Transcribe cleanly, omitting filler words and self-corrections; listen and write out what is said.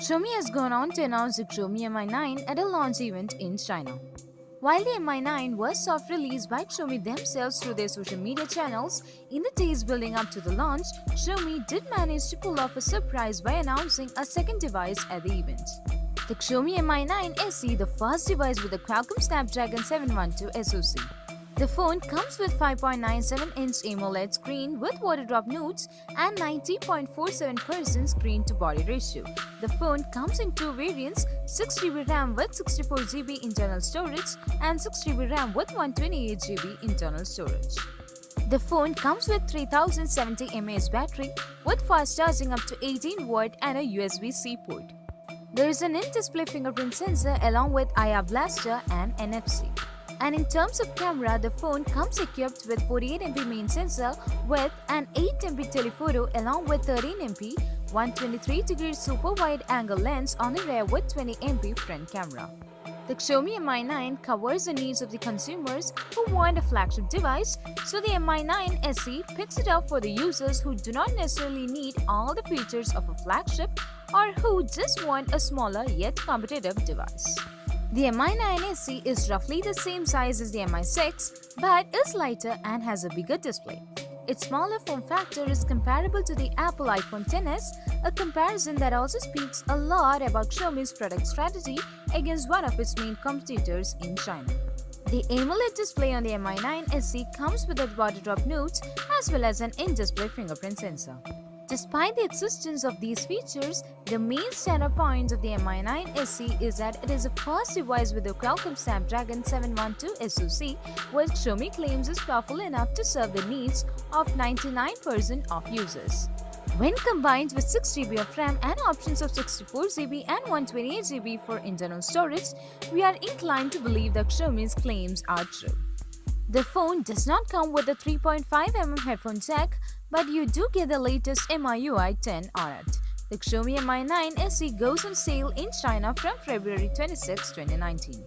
Xiaomi has gone on to announce the Xiaomi Mi 9 at a launch event in China. While the Mi 9 was soft released by Xiaomi themselves through their social media channels, in the days building up to the launch, Xiaomi did manage to pull off a surprise by announcing a second device at the event. The Xiaomi Mi 9 SE, the first device with the Qualcomm Snapdragon 712 SoC. The phone comes with 5.97-inch AMOLED screen with water drop notes and 90.47% screen-to-body ratio. The phone comes in two variants, 6GB RAM with 64GB internal storage and 6GB RAM with 128GB internal storage. The phone comes with 3070 mAh battery with fast charging up to 18 watt and a USB-C port. There is an in-display fingerprint sensor along with IR blaster and NFC. And in terms of camera, the phone comes equipped with 48MP main sensor with an 8MP telephoto along with 13MP 123-degree super wide angle lens on the rear with 20MP front camera. The Xiaomi Mi 9 covers the needs of the consumers who want a flagship device, so the Mi 9 SE picks it up for the users who do not necessarily need all the features of a flagship or who just want a smaller yet competitive device. The Mi 9 SE is roughly the same size as the Mi 6 but is lighter and has a bigger display. Its smaller form factor is comparable to the Apple iPhone XS, a comparison that also speaks a lot about Xiaomi's product strategy against one of its main competitors in China. The AMOLED display on the Mi 9 SE comes with a water drop notes as well as an in-display fingerprint sensor. Despite the existence of these features, the main standout point of the Mi 9 SE is that it is the first device with the Qualcomm Snapdragon 712 SoC, which Xiaomi claims is powerful enough to serve the needs of 99% of users. When combined with 6GB of RAM and options of 64GB and 128GB for internal storage, we are inclined to believe that Xiaomi's claims are true. The phone does not come with a 3.5mm headphone jack, but you do get the latest MIUI 10 on it. The Xiaomi Mi 9 SE goes on sale in China from February 26, 2019.